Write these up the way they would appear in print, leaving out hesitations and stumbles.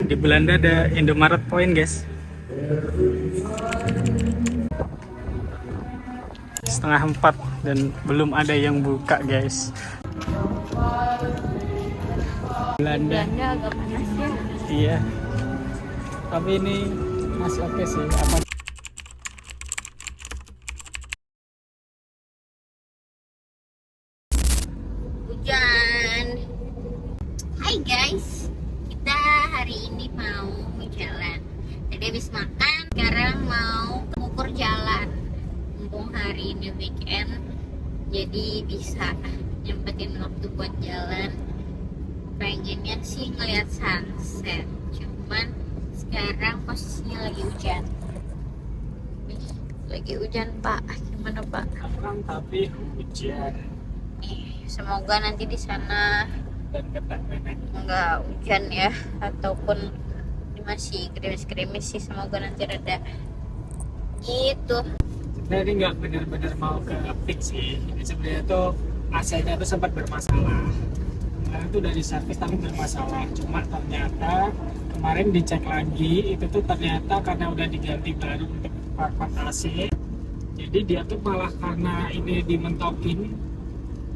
Di Belanda ada Indomaret Point, guys. Setengah 4 dan belum ada yang buka, guys. Belanda agak panas ya. iya, tapi ini masih oke sih. Apa Hujan. Hai guys, kita hari ini mau jalan. Tadi habis makan, sekarang mau mengukur jalan. Mumpung hari ini weekend, jadi bisa nyempetin waktu buat jalan. Pengennya sih ngeliat sunset, cuman sekarang posisinya lagi hujan. Lagi hujan pak, gimana pak? terang tapi hujan Semoga nanti di sana dan ketak nggak hujan ya, ataupun masih gerimis-gerimis sih. Semoga nanti reda gitu. sebenarnya ini nggak benar-benar mau ke peak sih. Ini sebenarnya tuh AC-nya tuh sempat bermasalah. Kemarin tuh dari servis tapi bermasalah. Cuma ternyata kemarin dicek lagi, itu tuh ternyata karena udah diganti baru untuk part AC. Jadi dia tuh malah karena ini dimentokin,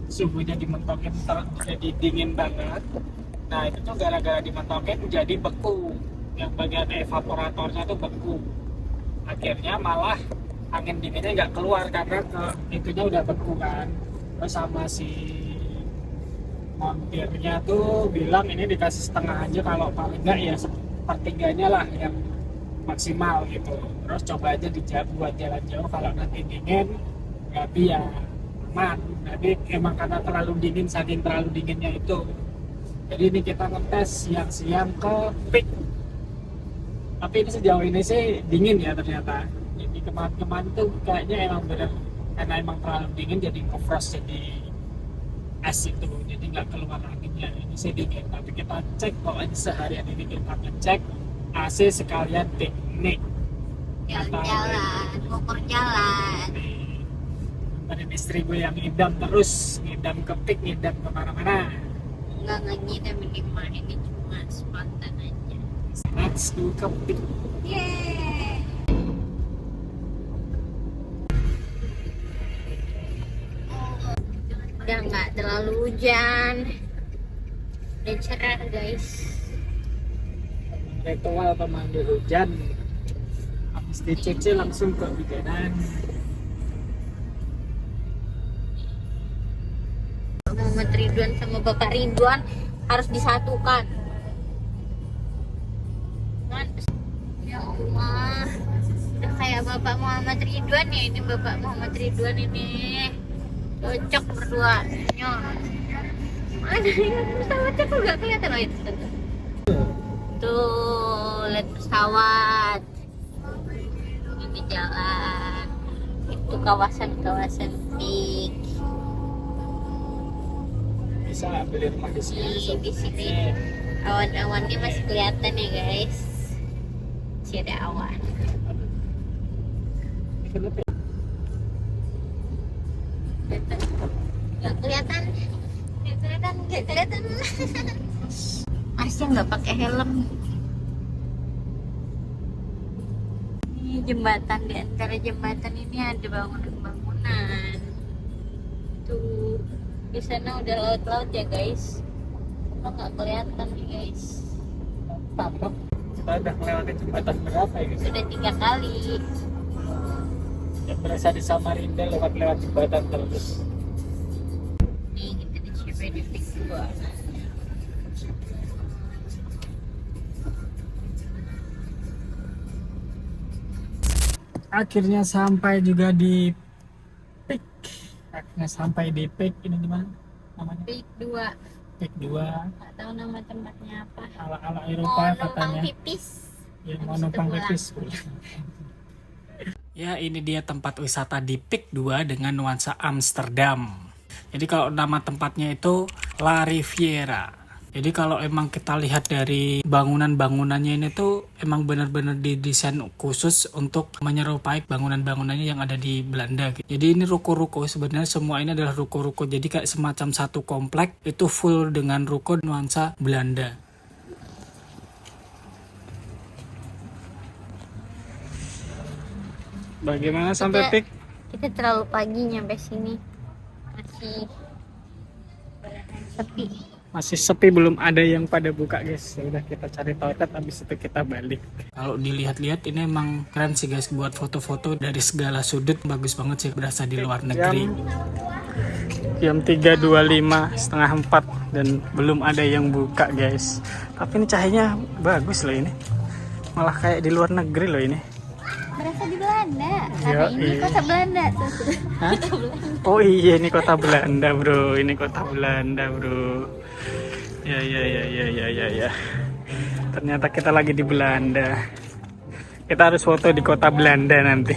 suhunya dimentokin jadi dingin banget. Nah itu tuh gara-gara dimentokin jadi beku. Yang bagian evaporatornya tuh beku. Akhirnya malah angin dinginnya nggak keluar karena itunya udah beku kan. Terus sama si montirnya tuh bilang ini dikasih setengah aja, kalau paling nggak ya sepertiganya lah yang maksimal gitu. Terus coba aja buat jalan jauh, kalau nanti dingin tapi ya aman. Jadi emang karena terlalu dingin, saking terlalu dinginnya itu. Jadi ini kita ngetes siang-siang ke peak. Tapi ini sejauh ini sih dingin ya ternyata. Jadi kemarin-kemarin tuh kayaknya emang bener karena emang terlalu dingin jadi nge-frost, jadi es itu, jadi nggak keluar anginnya. Ini sih dingin, tapi kita cek pokoknya seharian ini kita ngecek AC sekalian teknik Jalan-jalan, ukur jalan. pada istri gue yang ngidam terus, ngidam ke peak, ngidam kemana-mana. Enggak ngidam ini mah, ini cuma spontan aja. Let's do ke peak. Yeay. Udah nggak terlalu hujan, udah cerah guys. Ritual pemandu hujan, habis dicuci langsung ke hujanan. Muhammad Ridwan sama Bapak Ridwan harus disatukan. Ya Allah, udah kayak Bapak Muhammad Ridwan ya ini. Bapak Muhammad Ridwan ini cocok berduanya. Mana ini pesawatnya kok nggak kelihatan? Oh itu tuh, lihat pesawat ini jalan. Itu kawasan-kawasan peak. Bisa beli rumah di sini. Di sini awan-awannya masih kelihatan ya guys. Masih ada awan. Nggak kelihatan, nggak kelihatan. Masnya nggak pakai helm. Ini jembatan, di antara jembatan ini ada bangunan-bangunan. Tuh, di sana udah laut-laut ya guys. Cuma nggak kelihatan nih guys. Tampak kita udah melewati jembatan berapa ya guys? Sudah 3 kali. Yang berasa di Samarinda lewat jembatan terus. Nih kita di Cibubur Peak 2. Akhirnya sampai juga di peak. Akhirnya sampai di peak. Ini gimana namanya? Peak 2. Peak 2. Nggak tahu nama tempatnya apa. Ala-ala Eropa Mau numpang katanya. pipis. Ya, Habis mau itu numpang pulang. pipis. Ya, ini dia tempat wisata di Peak 2 dengan nuansa Amsterdam. Jadi kalau nama tempatnya itu La Riviera. Jadi kalau emang kita lihat dari bangunan-bangunannya ini tuh emang benar-benar didesain khusus untuk menyerupai bangunan-bangunannya yang ada di Belanda. Jadi ini ruko-ruko, sebenarnya semua ini adalah ruko-ruko. Jadi kayak semacam satu komplek itu full dengan ruko nuansa Belanda. Bagaimana sampai Pik? Kita terlalu pagi nyampe sini. Masih sepi, belum ada yang pada buka guys. Ya udah, kita cari toilet, habis itu kita balik. Kalau dilihat-lihat ini emang keren sih guys, buat foto-foto dari segala sudut bagus banget sih, berasa di luar negeri. Jam 3.25, setengah 4, dan belum ada yang buka guys. Tapi ini cahayanya bagus loh ini. Malah kayak di luar negeri loh ini. Berasa di Belanda. Karena ini kota Belanda tuh. Hah? Oh iya, ini kota Belanda bro. Ini kota Belanda bro. Ya. Ternyata kita lagi di Belanda. Kita harus foto di kota Belanda nanti.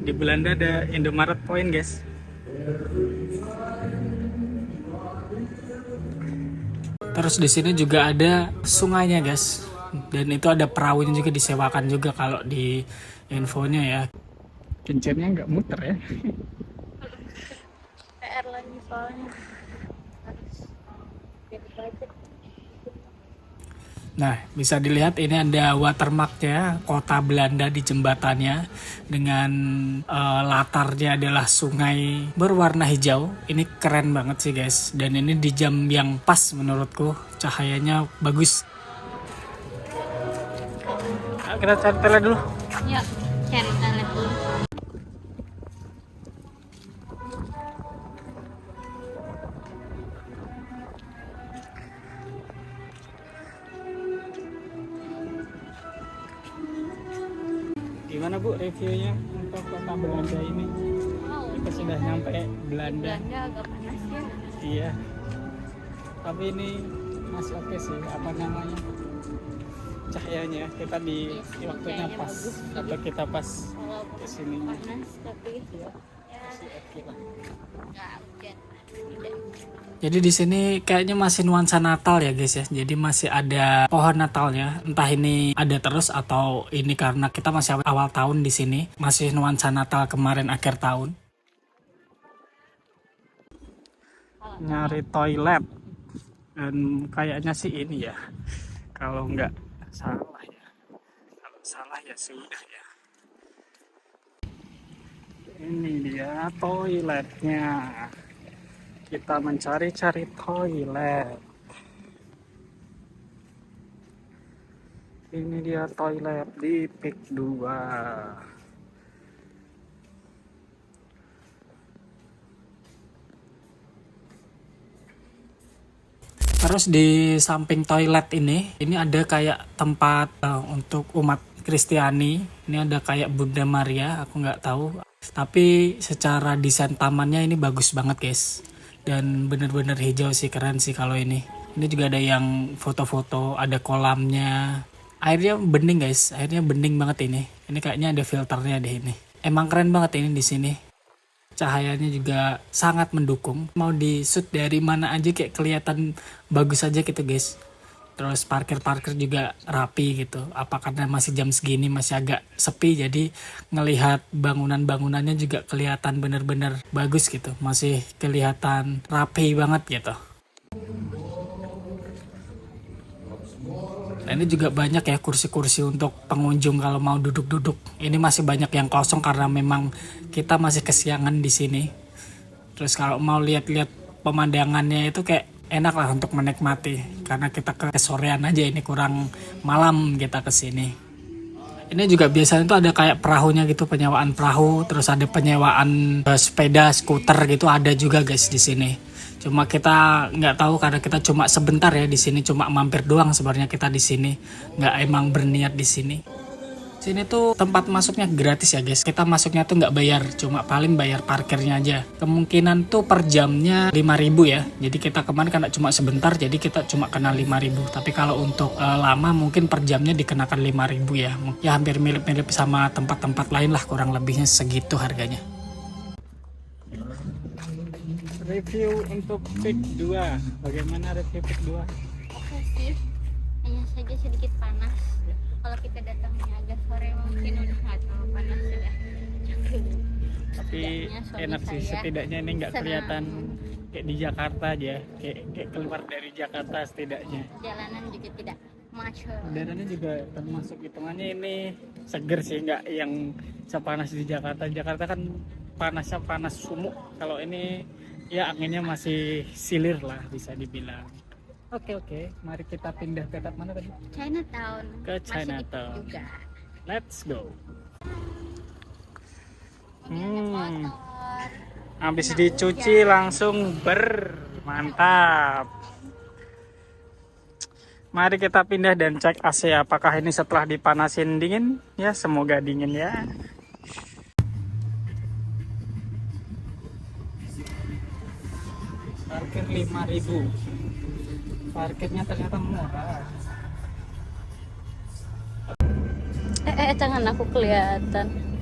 Di Belanda ada Indomaret Point guys. Terus di sini juga ada sungainya guys. Dan itu ada perahunya juga, disewakan juga kalau di infonya ya. Kincernya nggak muter ya. PR lagi soalnya. Nah, bisa dilihat ini ada watermarknya kota Belanda di jembatannya dengan latarnya adalah sungai berwarna hijau. Ini keren banget sih guys. Dan ini di jam yang pas menurutku, cahayanya bagus. Ayo kita cari toilet dulu. Yuk, cari toilet dulu. Gimana Bu reviewnya untuk kota Belanda ini? Wow, Kita sudah nyampe Belanda. Belanda agak panas ya. Iya. Tapi ini masih oke sih, apa namanya? Cahayanya kita di waktunya cahayanya pas, bagus. atau kita pas Walaupun kesini. panas tapi ya Masih oke lah. nggak hujan. Tidak. Jadi di sini kayaknya masih nuansa Natal ya guys ya. Jadi masih ada pohon Natalnya. Entah ini ada terus atau ini karena kita masih awal tahun di sini. Masih nuansa Natal kemarin akhir tahun. Nyari toilet. Dan kayaknya sih ini ya. Kalau nggak salah ya. Kalau salah ya sudah ya. Ini dia toiletnya. Kita mencari-cari toilet. Ini dia toilet di Pik 2. Terus di samping toilet ini ada kayak tempat untuk umat Kristiani. Ini ada kayak Bunda Maria, aku nggak tahu. Tapi secara desain tamannya ini bagus banget guys. Dan bener-bener hijau sih, keren sih kalau ini. Ini juga ada yang foto-foto, ada kolamnya. Airnya bening guys, airnya bening banget ini. Ini kayaknya ada filternya deh ini. Emang keren banget ini di sini. Cahayanya juga sangat mendukung. Mau di shoot dari mana aja kayak kelihatan bagus aja gitu guys. Terus parkir-parkir juga rapi gitu. Apa karena masih jam segini masih agak sepi, jadi ngelihat bangunan-bangunannya juga kelihatan bener-bener bagus gitu. Masih kelihatan rapi banget gitu. Nah, ini juga banyak ya kursi-kursi untuk pengunjung kalau mau duduk-duduk. Ini masih banyak yang kosong karena memang kita masih kesiangan di sini. Terus kalau mau lihat-lihat pemandangannya itu kayak enak lah untuk menikmati. Karena kita kesorean aja, ini kurang malam kita kesini. Ini juga biasanya tuh ada kayak perahunya gitu, penyewaan perahu. Terus ada penyewaan sepeda, skuter gitu ada juga guys di sini. Cuma kita nggak tahu karena kita cuma sebentar ya di sini, cuma mampir doang sebenarnya kita di sini, nggak emang berniat di sini. Sini tuh tempat masuknya gratis ya guys. Kita masuknya tuh nggak bayar, cuma paling bayar parkirnya aja. Kemungkinan tuh per jamnya 5.000 ya. Jadi kita kemarin karena cuma sebentar, jadi kita cuma kena 5.000. Tapi kalau untuk lama mungkin per jamnya dikenakan 5.000 ya. Ya hampir mirip-mirip sama tempat-tempat lain lah, kurang lebihnya segitu harganya. Review untuk Pik 2. Bagaimana review Pik 2? Oke sih, hanya saja sedikit panas. Kalau kita datangnya agak sore mungkin udah nggak terlalu panas sudah. Tapi enak sih, setidaknya ini nggak kelihatan kayak di Jakarta aja, kayak keluar dari Jakarta setidaknya. Jalanan juga tidak Macet. Udaranya juga termasuk hitungannya ini seger sih, nggak yang sepanas di Jakarta. Jakarta kan panasnya panas sumuk. Kalau ini ya anginnya masih silir lah bisa dibilang. Oke, mari kita pindah ke tempat mana tadi? Chinatown. Ke Masih Chinatown. dikit juga. Let's go. Motor. Habis dicuci langsung mantap. Mari kita pindah dan cek AC apakah ini setelah dipanasin dingin. Ya semoga dingin ya. Parkir 5.000. Parkirnya ternyata murah. Jangan aku kelihatan.